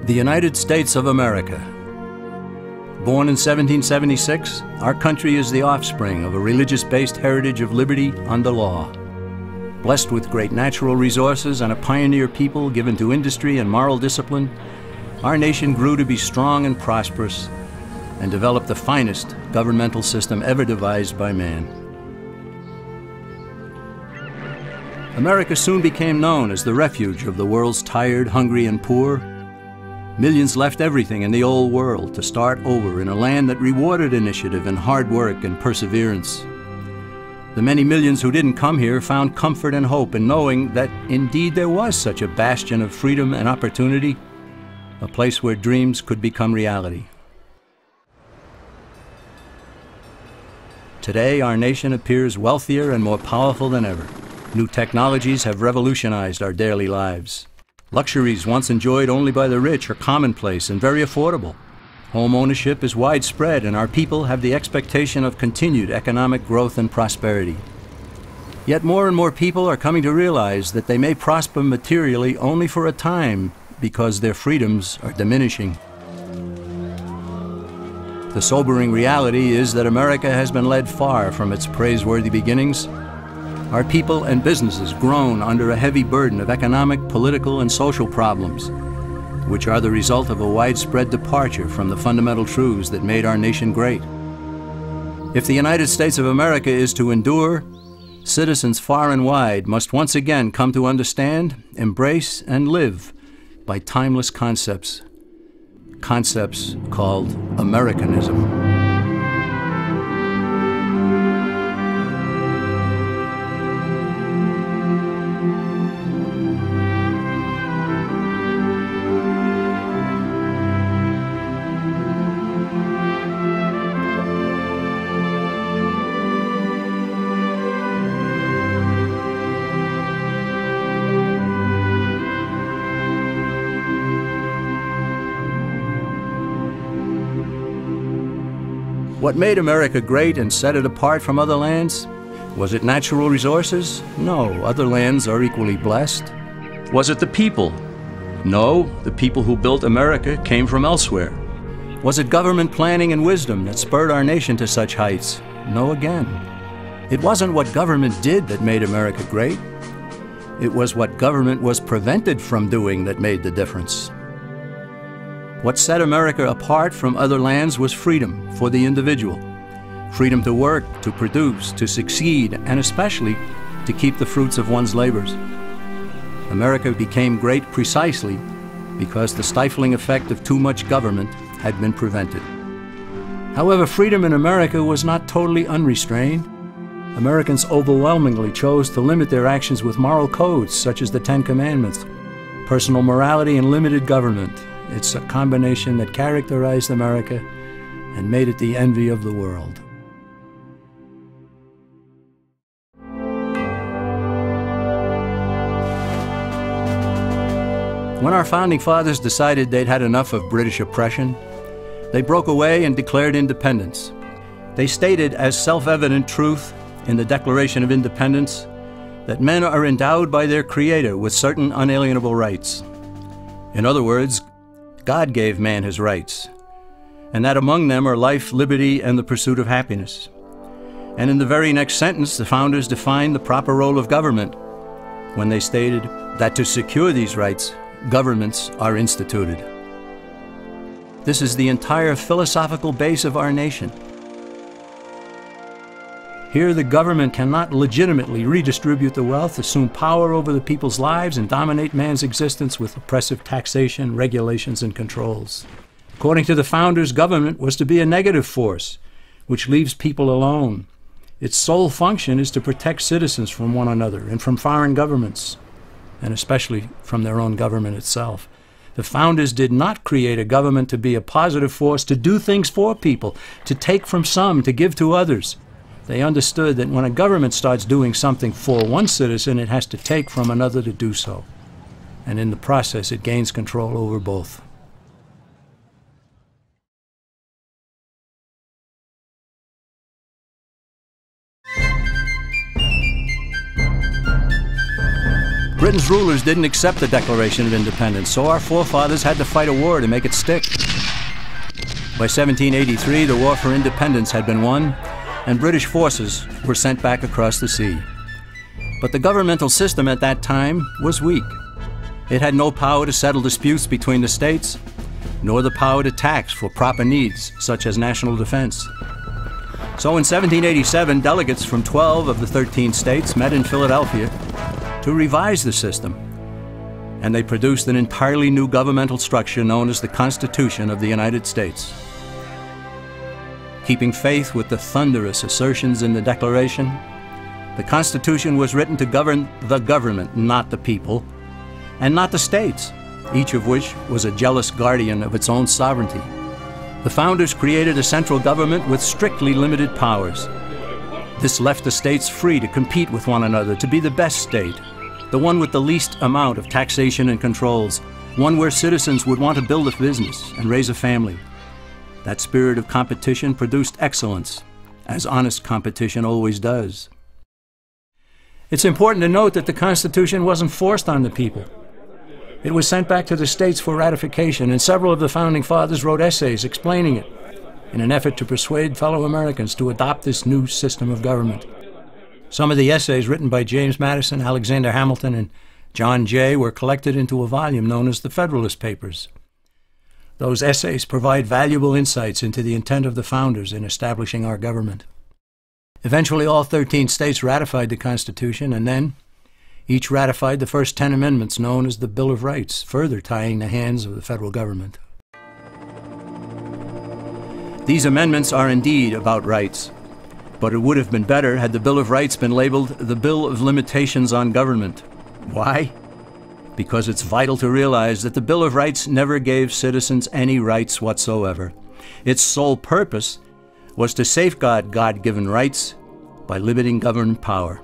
The United States of America. Born in 1776, our country is the offspring of a religious-based heritage of liberty under law. Blessed with great natural resources and a pioneer people given to industry and moral discipline, our nation grew to be strong and prosperous and developed the finest governmental system ever devised by man. America soon became known as the refuge of the world's tired, hungry, and poor. Millions left everything in the old world to start over in a land that rewarded initiative and hard work and perseverance. The many millions who didn't come here found comfort and hope in knowing that indeed there was such a bastion of freedom and opportunity, a place where dreams could become reality. Today, our nation appears wealthier and more powerful than ever. New technologies have revolutionized our daily lives. Luxuries once enjoyed only by the rich are commonplace and very affordable. Home ownership is widespread, and our people have the expectation of continued economic growth and prosperity. Yet more and more people are coming to realize that they may prosper materially only for a time because their freedoms are diminishing. The sobering reality is that America has been led far from its praiseworthy beginnings. Our people and businesses groan under a heavy burden of economic, political, and social problems, which are the result of a widespread departure from the fundamental truths that made our nation great. If the United States of America is to endure, citizens far and wide must once again come to understand, embrace, and live by timeless concepts called Americanism. What made America great and set it apart from other lands? Was it natural resources? No, other lands are equally blessed. Was it the people? No, the people who built America came from elsewhere. Was it government planning and wisdom that spurred our nation to such heights? No again. It wasn't what government did that made America great. It was what government was prevented from doing that made the difference. What set America apart from other lands was freedom for the individual. Freedom to work, to produce, to succeed, and especially to keep the fruits of one's labors. America became great precisely because the stifling effect of too much government had been prevented. However, freedom in America was not totally unrestrained. Americans overwhelmingly chose to limit their actions with moral codes such as the Ten Commandments. Personal morality and limited government. It's a combination that characterized America and made it the envy of the world. When our founding fathers decided they'd had enough of British oppression, they broke away and declared independence. They stated as self-evident truth in the Declaration of Independence that men are endowed by their Creator with certain unalienable rights. In other words, God gave man his rights, and that among them are life, liberty, and the pursuit of happiness. And in the very next sentence, the founders defined the proper role of government when they stated that to secure these rights, governments are instituted. This is the entire philosophical base of our nation. Here, the government cannot legitimately redistribute the wealth, assume power over the people's lives, and dominate man's existence with oppressive taxation, regulations, and controls. According to the founders, government was to be a negative force, which leaves people alone. Its sole function is to protect citizens from one another and from foreign governments, and especially from their own government itself. The founders did not create a government to be a positive force, to do things for people, to take from some, to give to others. They understood that when a government starts doing something for one citizen, it has to take from another to do so. And in the process, it gains control over both. Britain's rulers didn't accept the Declaration of Independence, so our forefathers had to fight a war to make it stick. By 1783, the war for independence had been won, and British forces were sent back across the sea. But the governmental system at that time was weak. It had no power to settle disputes between the states, nor the power to tax for proper needs, such as national defense. So in 1787, delegates from 12 of the 13 states met in Philadelphia to revise the system, and they produced an entirely new governmental structure known as the Constitution of the United States. Keeping faith with the thunderous assertions in the Declaration, the Constitution was written to govern the government, not the people, and not the states, each of which was a jealous guardian of its own sovereignty. The founders created a central government with strictly limited powers. This left the states free to compete with one another to be the best state, the one with the least amount of taxation and controls, one where citizens would want to build a business and raise a family. That spirit of competition produced excellence, as honest competition always does. It's important to note that the Constitution wasn't forced on the people. It was sent back to the states for ratification, and several of the Founding Fathers wrote essays explaining it in an effort to persuade fellow Americans to adopt this new system of government. Some of the essays written by James Madison, Alexander Hamilton, and John Jay were collected into a volume known as the Federalist Papers. Those essays provide valuable insights into the intent of the founders in establishing our government. Eventually, all 13 states ratified the Constitution, and then each ratified the first 10 amendments known as the Bill of Rights, further tying the hands of the federal government. These amendments are indeed about rights, but it would have been better had the Bill of Rights been labeled the Bill of Limitations on Government. Why? Because it's vital to realize that the Bill of Rights never gave citizens any rights whatsoever. Its sole purpose was to safeguard God-given rights by limiting government power.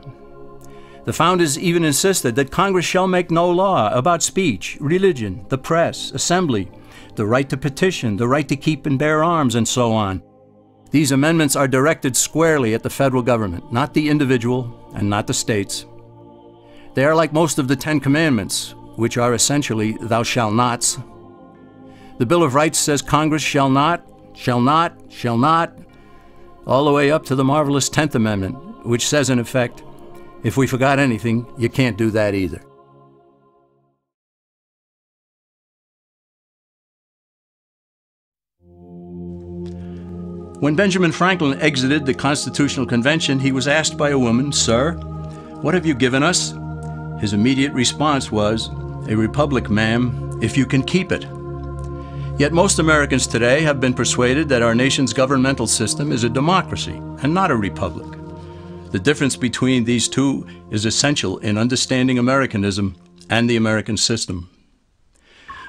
The founders even insisted that Congress shall make no law about speech, religion, the press, assembly, the right to petition, the right to keep and bear arms, and so on. These amendments are directed squarely at the federal government, not the individual and not the states. They are like most of the 10 Commandments, which are essentially thou shalt nots. The Bill of Rights says Congress shall not, all the way up to the marvelous 10th Amendment, which says in effect, if we forgot anything, you can't do that either. When Benjamin Franklin exited the Constitutional Convention, he was asked by a woman, "Sir, what have you given us?" His immediate response was, "A republic, ma'am, if you can keep it." Yet most Americans today have been persuaded that our nation's governmental system is a democracy and not a republic. The difference between these two is essential in understanding Americanism and the American system.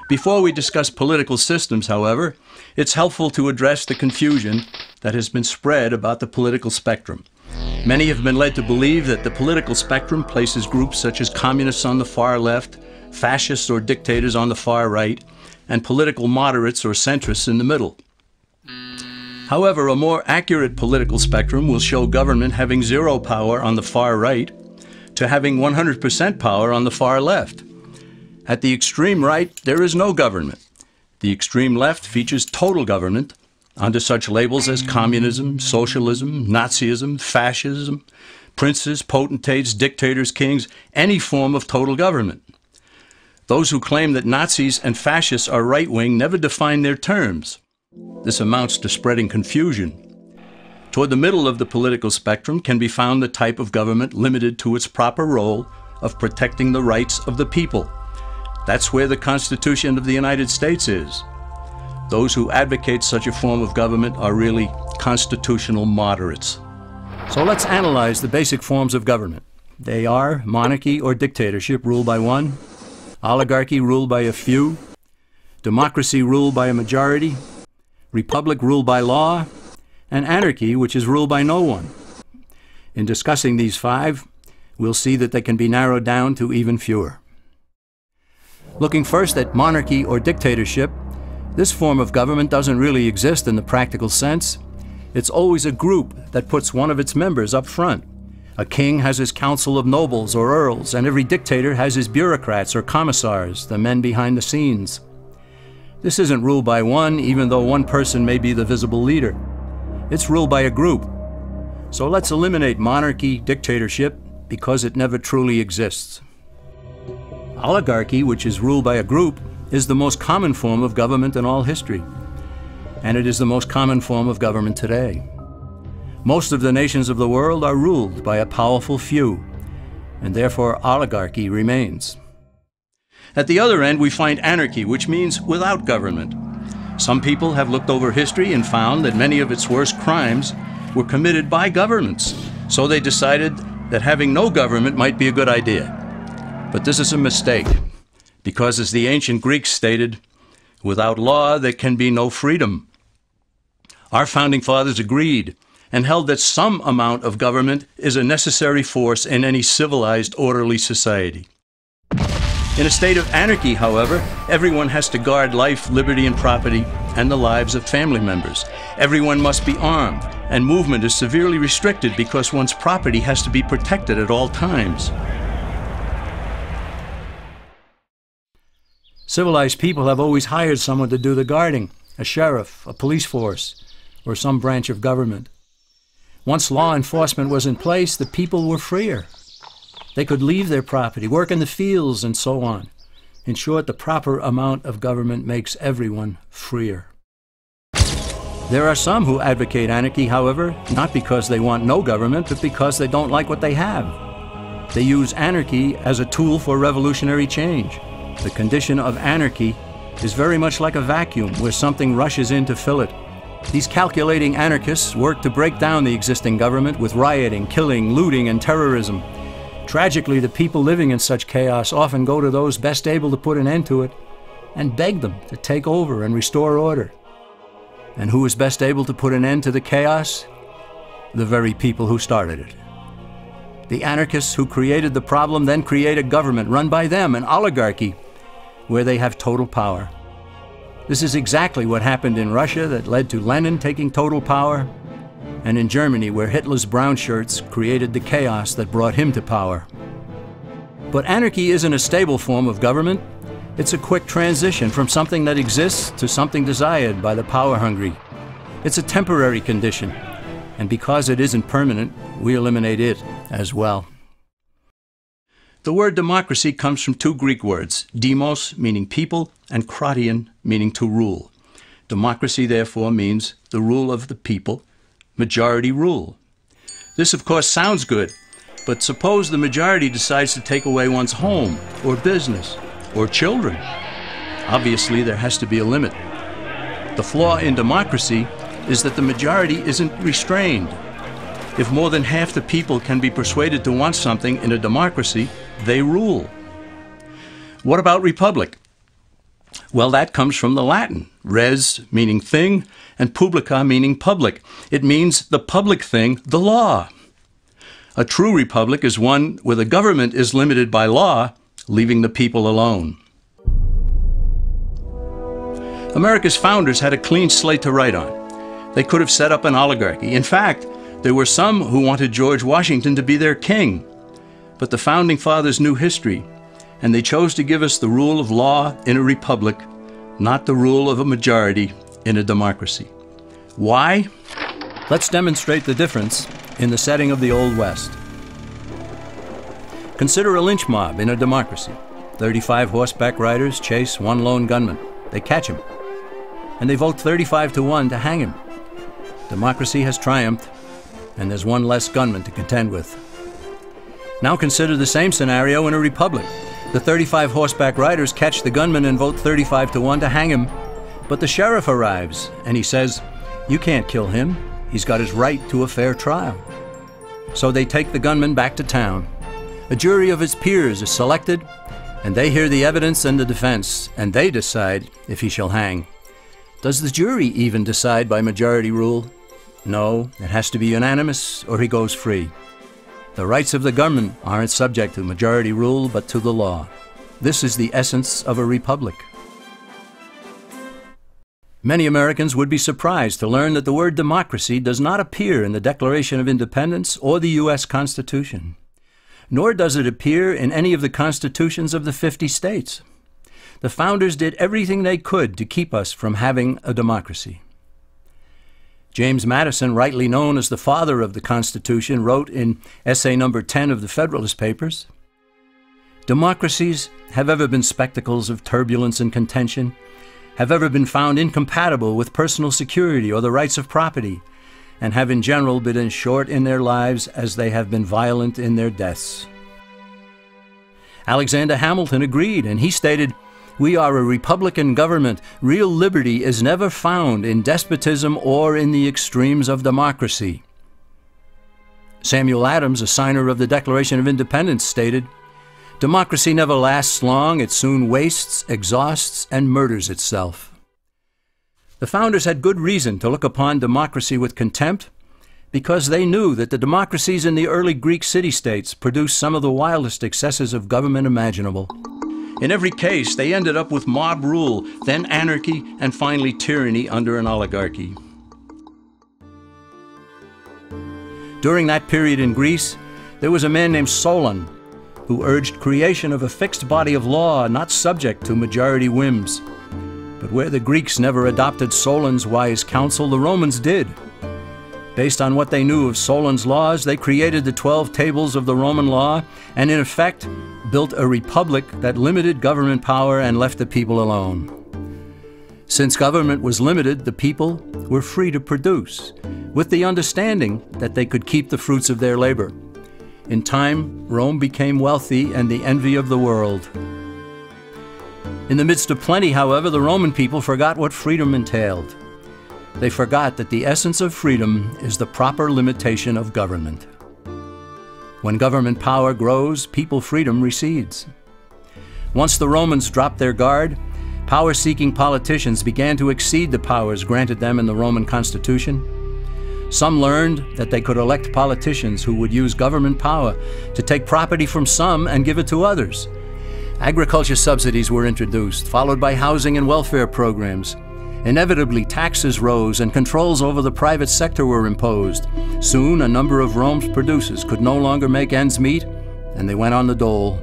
Before we discuss political systems, however, it's helpful to address the confusion that has been spread about the political spectrum. Many have been led to believe that the political spectrum places groups such as communists on the far left, fascists or dictators on the far right, and political moderates or centrists in the middle. However, a more accurate political spectrum will show government having 0 power on the far right to having 100% power on the far left. At the extreme right, there is no government. The extreme left features total government under such labels as communism, socialism, Nazism, fascism, princes, potentates, dictators, kings, any form of total government. Those who claim that Nazis and fascists are right-wing never define their terms. This amounts to spreading confusion. Toward the middle of the political spectrum can be found the type of government limited to its proper role of protecting the rights of the people. That's where the Constitution of the United States is. Those who advocate such a form of government are really constitutional moderates. So let's analyze the basic forms of government. They are monarchy or dictatorship ruled by one, oligarchy ruled by a few, democracy ruled by a majority, republic ruled by law, and anarchy, which is ruled by no one. In discussing these 5, we'll see that they can be narrowed down to even fewer. Looking first at monarchy or dictatorship, this form of government doesn't really exist in the practical sense. It's always a group that puts one of its members up front, A king has his council of nobles or earls, and every dictator has his bureaucrats or commissars, the men behind the scenes. This isn't ruled by one, even though one person may be the visible leader. It's ruled by a group. So let's eliminate monarchy, dictatorship, because it never truly exists. Oligarchy, which is ruled by a group, is the most common form of government in all history. And it is the most common form of government today. Most of the nations of the world are ruled by a powerful few, and therefore oligarchy remains. At the other end, we find anarchy, which means without government. Some people have looked over history and found that many of its worst crimes were committed by governments, so they decided that having no government might be a good idea. But this is a mistake, because as the ancient Greeks stated, without law there can be no freedom. Our founding fathers agreed and held that some amount of government is a necessary force in any civilized, orderly society. In a state of anarchy, however, everyone has to guard life, liberty, and property, and the lives of family members. Everyone must be armed, and movement is severely restricted because one's property has to be protected at all times. Civilized people have always hired someone to do the guarding, a sheriff, a police force, or some branch of government. Once law enforcement was in place, the people were freer. They could leave their property, work in the fields, and so on. In short, the proper amount of government makes everyone freer. There are some who advocate anarchy, however, not because they want no government, but because they don't like what they have. They use anarchy as a tool for revolutionary change. The condition of anarchy is very much like a vacuum where something rushes in to fill it. These calculating anarchists work to break down the existing government with rioting, killing, looting, and terrorism. Tragically, the people living in such chaos often go to those best able to put an end to it and beg them to take over and restore order. And who is best able to put an end to the chaos? The very people who started it. The anarchists who created the problem then create a government run by them, an oligarchy, where they have total power. This is exactly what happened in Russia that led to Lenin taking total power, and in Germany where Hitler's brown shirts created the chaos that brought him to power. But anarchy isn't a stable form of government. It's a quick transition from something that exists to something desired by the power-hungry. It's a temporary condition, and because it isn't permanent, we eliminate it as well. The word democracy comes from two Greek words, demos, meaning people, and kratein, meaning to rule. Democracy, therefore, means the rule of the people, majority rule. This, of course, sounds good, but suppose the majority decides to take away one's home, or business, or children. Obviously, there has to be a limit. The flaw in democracy is that the majority isn't restrained. If more than half the people can be persuaded to want something in a democracy, they rule. What about republic? Well, that comes from the Latin, res meaning thing, and publica meaning public. It means the public thing, the law. A true republic is one where the government is limited by law, leaving the people alone. America's founders had a clean slate to write on. They could have set up an oligarchy. In fact, there were some who wanted George Washington to be their king. But the Founding Fathers knew history, and they chose to give us the rule of law in a republic, not the rule of a majority in a democracy. Why? Let's demonstrate the difference in the setting of the Old West. Consider a lynch mob in a democracy. 35 horseback riders chase one lone gunman. They catch him, and they vote 35-1 to hang him. Democracy has triumphed, and there's one less gunman to contend with. Now consider the same scenario in a republic. The 35 horseback riders catch the gunman and vote 35-1 to hang him. But the sheriff arrives, and he says, "You can't kill him. He's got his right to a fair trial." So they take the gunman back to town. A jury of his peers is selected, and they hear the evidence and the defense, and they decide if he shall hang. Does the jury even decide by majority rule? No, it has to be unanimous, or he goes free. The rights of the gunman aren't subject to majority rule, but to the law. This is the essence of a republic. Many Americans would be surprised to learn that the word democracy does not appear in the Declaration of Independence or the U.S. Constitution, nor does it appear in any of the constitutions of the 50 states. The founders did everything they could to keep us from having a democracy. James Madison, rightly known as the father of the Constitution, wrote in essay number 10 of the Federalist Papers, "Democracies have ever been spectacles of turbulence and contention, have ever been found incompatible with personal security or the rights of property, and have in general been as short in their lives as they have been violent in their deaths." Alexander Hamilton agreed, and he stated, "We are a republican government. Real liberty is never found in despotism or in the extremes of democracy." Samuel Adams, a signer of the Declaration of Independence, stated, "Democracy never lasts long. It soon wastes, exhausts, and murders itself." The founders had good reason to look upon democracy with contempt, because they knew that the democracies in the early Greek city-states produced some of the wildest excesses of government imaginable. In every case, they ended up with mob rule, then anarchy, and finally tyranny under an oligarchy. During that period in Greece, there was a man named Solon, who urged creation of a fixed body of law not subject to majority whims. But where the Greeks never adopted Solon's wise counsel, the Romans did. Based on what they knew of Solon's laws, they created the 12 tables of the Roman law and, in effect, built a republic that limited government power and left the people alone. Since government was limited, the people were free to produce, with the understanding that they could keep the fruits of their labor. In time, Rome became wealthy and the envy of the world. In the midst of plenty, however, the Roman people forgot what freedom entailed. They forgot that the essence of freedom is the proper limitation of government. When government power grows, people freedom recedes. Once the Romans dropped their guard, power-seeking politicians began to exceed the powers granted them in the Roman Constitution. Some learned that they could elect politicians who would use government power to take property from some and give it to others. Agriculture subsidies were introduced, followed by housing and welfare programs. Inevitably, taxes rose and controls over the private sector were imposed. Soon, a number of Rome's producers could no longer make ends meet, and they went on the dole.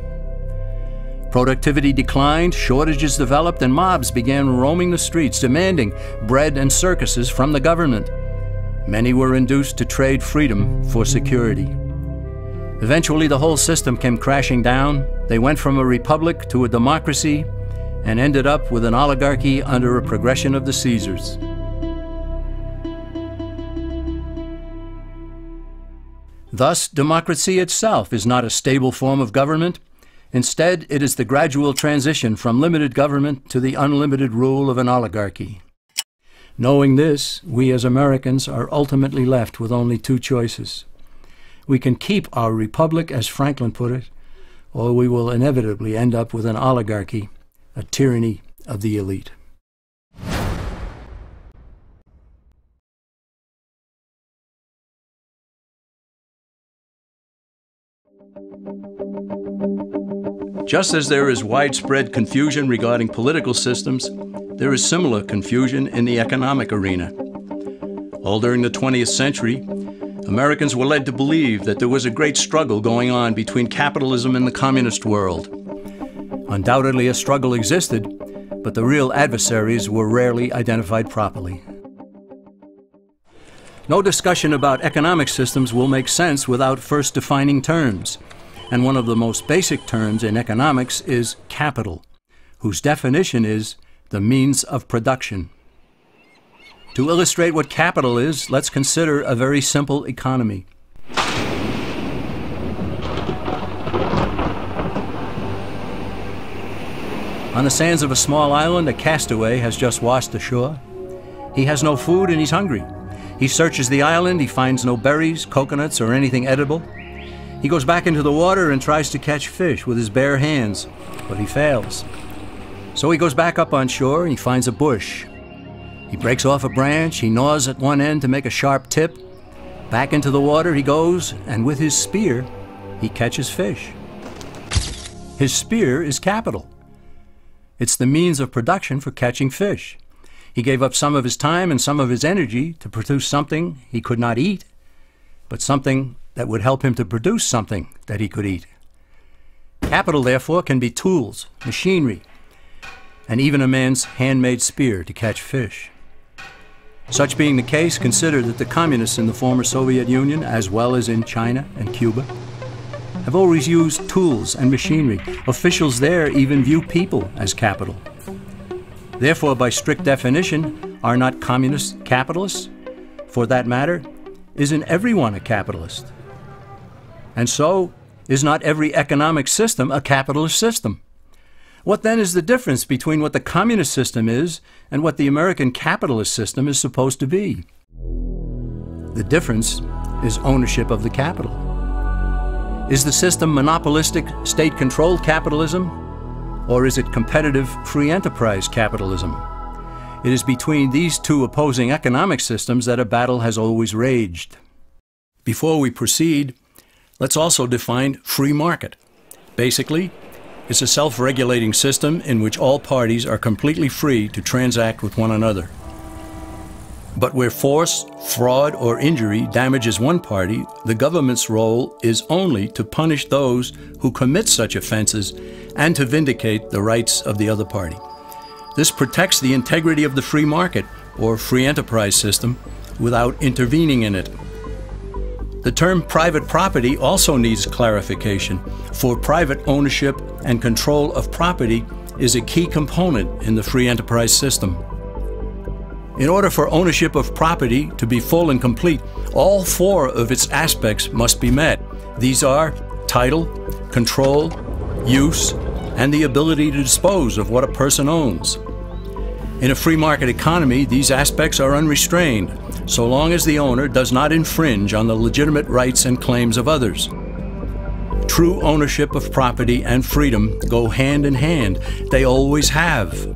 Productivity declined, shortages developed, and mobs began roaming the streets, demanding bread and circuses from the government. Many were induced to trade freedom for security. Eventually, the whole system came crashing down. They went from a republic to a democracy and ended up with an oligarchy under a progression of the Caesars. Thus, democracy itself is not a stable form of government. Instead, it is the gradual transition from limited government to the unlimited rule of an oligarchy. Knowing this, we as Americans are ultimately left with only two choices. We can keep our republic, as Franklin put it, or we will inevitably end up with an oligarchy, a tyranny of the elite. Just as there is widespread confusion regarding political systems, there is similar confusion in the economic arena. All during the 20th century, Americans were led to believe that there was a great struggle going on between capitalism and the communist world. Undoubtedly, a struggle existed, but the real adversaries were rarely identified properly. No discussion about economic systems will make sense without first defining terms. And one of the most basic terms in economics is capital, whose definition is the means of production. To illustrate what capital is, let's consider a very simple economy. On the sands of a small island, a castaway has just washed ashore. He has no food and he's hungry. He searches the island, he finds no berries, coconuts, or anything edible. He goes back into the water and tries to catch fish with his bare hands, but he fails. So he goes back up on shore and he finds a bush. He breaks off a branch, he gnaws at one end to make a sharp tip. Back into the water he goes, and with his spear, he catches fish. His spear is capital. It's the means of production for catching fish. He gave up some of his time and some of his energy to produce something he could not eat, but something that would help him to produce something that he could eat. Capital, therefore, can be tools, machinery, and even a man's handmade spear to catch fish. Such being the case, consider that the communists in the former Soviet Union, as well as in China and Cuba, have always used tools and machinery. Officials there even view people as capital. Therefore, by strict definition, are not communists capitalists? For that matter, isn't everyone a capitalist? And so, is not every economic system a capitalist system? What then is the difference between what the communist system is and what the American capitalist system is supposed to be? The difference is ownership of the capital. Is the system monopolistic, state-controlled capitalism, or is it competitive, free enterprise capitalism? It is between these two opposing economic systems that a battle has always raged. Before we proceed, let's also define free market. Basically, it's a self-regulating system in which all parties are completely free to transact with one another. But where force, fraud, or injury damages one party, the government's role is only to punish those who commit such offenses and to vindicate the rights of the other party. This protects the integrity of the free market, or free enterprise system, without intervening in it. The term private property also needs clarification, for private ownership and control of property is a key component in the free enterprise system. In order for ownership of property to be full and complete, all four of its aspects must be met. These are title, control, use, and the ability to dispose of what a person owns. In a free market economy, these aspects are unrestrained, so long as the owner does not infringe on the legitimate rights and claims of others. True ownership of property and freedom go hand in hand. They always have.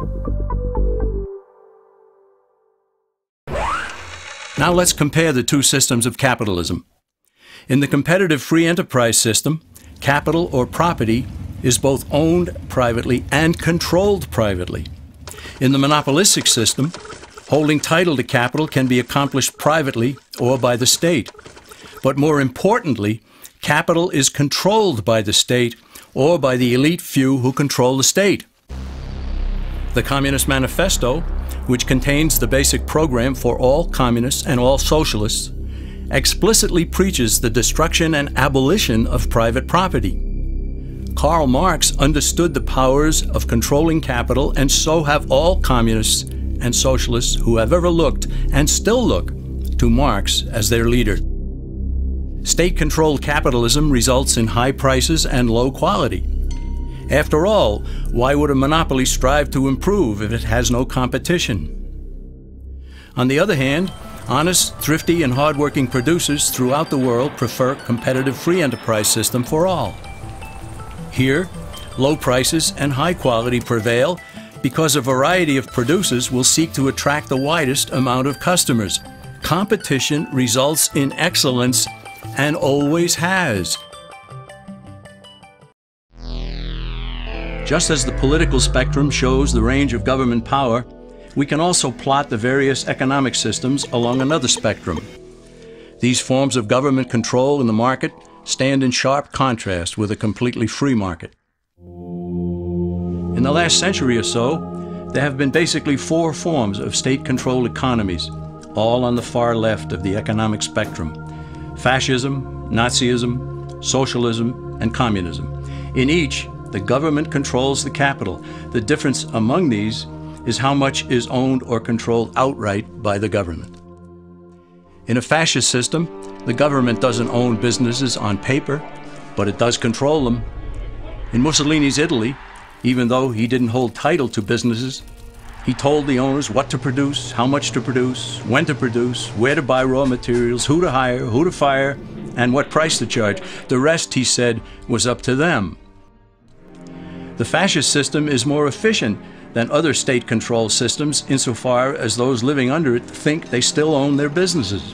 Now let's compare the two systems of capitalism. In the competitive free enterprise system, capital or property is both owned privately and controlled privately. In the monopolistic system, holding title to capital can be accomplished privately or by the state. But more importantly, capital is controlled by the state or by the elite few who control the state. The Communist Manifesto, which contains the basic program for all communists and all socialists, explicitly preaches the destruction and abolition of private property. Karl Marx understood the powers of controlling capital, and so have all communists and socialists who have ever looked and still look to Marx as their leader. State-controlled capitalism results in high prices and low quality. After all, why would a monopoly strive to improve if it has no competition? On the other hand, honest, thrifty, and hard-working producers throughout the world prefer a competitive free enterprise system for all. Here, low prices and high quality prevail because a variety of producers will seek to attract the widest amount of customers. Competition results in excellence and always has. Just as the political spectrum shows the range of government power, we can also plot the various economic systems along another spectrum. These forms of government control in the market stand in sharp contrast with a completely free market. In the last century or so, there have been basically four forms of state-controlled economies, all on the far left of the economic spectrum: fascism, Nazism, socialism, and communism. In each, the government controls the capital. The difference among these is how much is owned or controlled outright by the government. In a fascist system, the government doesn't own businesses on paper, but it does control them. In Mussolini's Italy, even though he didn't hold title to businesses, he told the owners what to produce, how much to produce, when to produce, where to buy raw materials, who to hire, who to fire, and what price to charge. The rest, he said, was up to them. The fascist system is more efficient than other state-controlled systems insofar as those living under it think they still own their businesses.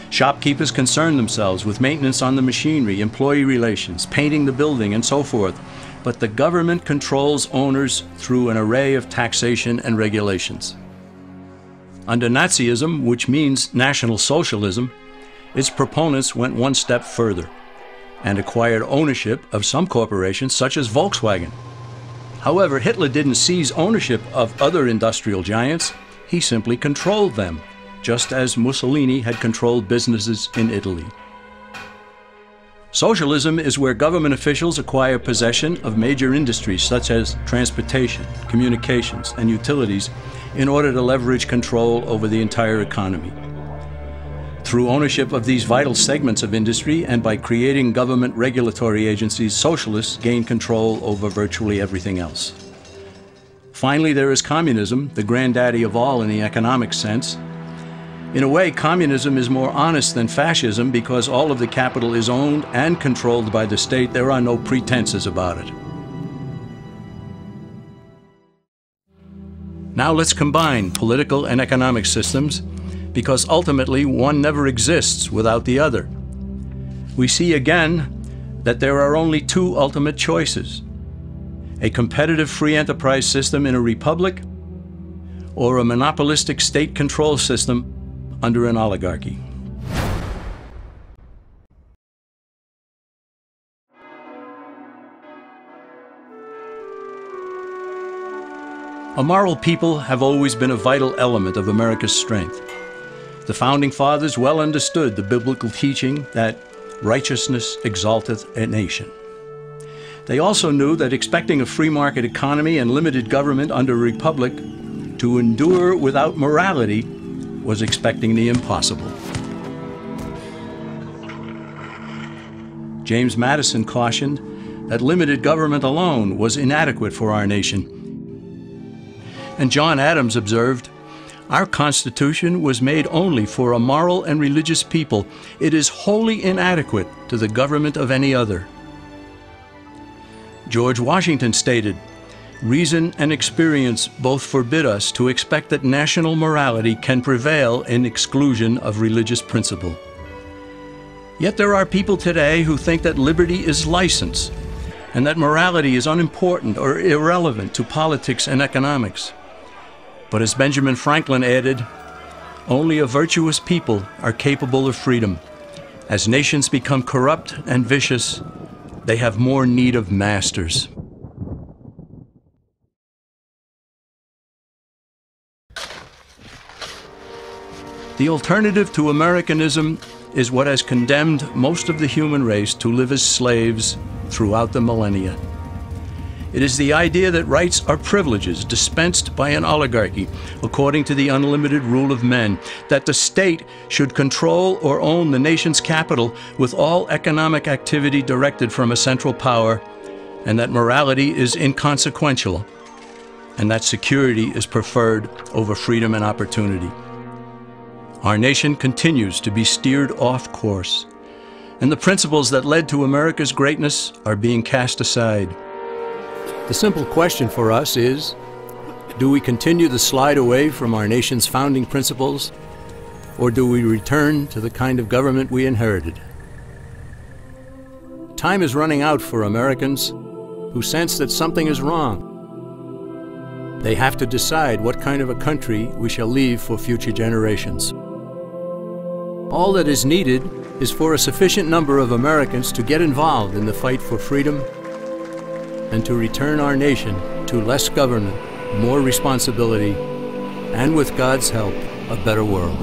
Shopkeepers concern themselves with maintenance on the machinery, employee relations, painting the building, and so forth, but the government controls owners through an array of taxation and regulations. Under Nazism, which means National Socialism, its proponents went one step further and acquired ownership of some corporations such as Volkswagen. However, Hitler didn't seize ownership of other industrial giants, he simply controlled them, just as Mussolini had controlled businesses in Italy. Socialism is where government officials acquire possession of major industries such as transportation, communications, and utilities in order to leverage control over the entire economy. Through ownership of these vital segments of industry and by creating government regulatory agencies, socialists gain control over virtually everything else. Finally, there is communism, the granddaddy of all in the economic sense. In a way, communism is more honest than fascism because all of the capital is owned and controlled by the state. There are no pretenses about it. Now let's combine political and economic systems, because ultimately one never exists without the other. We see again that there are only two ultimate choices: a competitive free enterprise system in a republic, or a monopolistic state control system under an oligarchy. A moral people have always been a vital element of America's strength. The Founding Fathers well understood the biblical teaching that righteousness exalteth a nation. They also knew that expecting a free market economy and limited government under a republic to endure without morality was expecting the impossible. James Madison cautioned that limited government alone was inadequate for our nation. And John Adams observed, "Our Constitution was made only for a moral and religious people. It is wholly inadequate to the government of any other." George Washington stated, "Reason and experience both forbid us to expect that national morality can prevail in exclusion of religious principle." Yet there are people today who think that liberty is license and that morality is unimportant or irrelevant to politics and economics. But as Benjamin Franklin added, only a virtuous people are capable of freedom. As nations become corrupt and vicious, they have more need of masters. The alternative to Americanism is what has condemned most of the human race to live as slaves throughout the millennia. It is the idea that rights are privileges dispensed by an oligarchy according to the unlimited rule of men, that the state should control or own the nation's capital with all economic activity directed from a central power, and that morality is inconsequential, and that security is preferred over freedom and opportunity. Our nation continues to be steered off course, and the principles that led to America's greatness are being cast aside. The simple question for us is, do we continue to slide away from our nation's founding principles, or do we return to the kind of government we inherited? Time is running out for Americans who sense that something is wrong. They have to decide what kind of a country we shall leave for future generations. All that is needed is for a sufficient number of Americans to get involved in the fight for freedom and to return our nation to less government, more responsibility, and with God's help, a better world.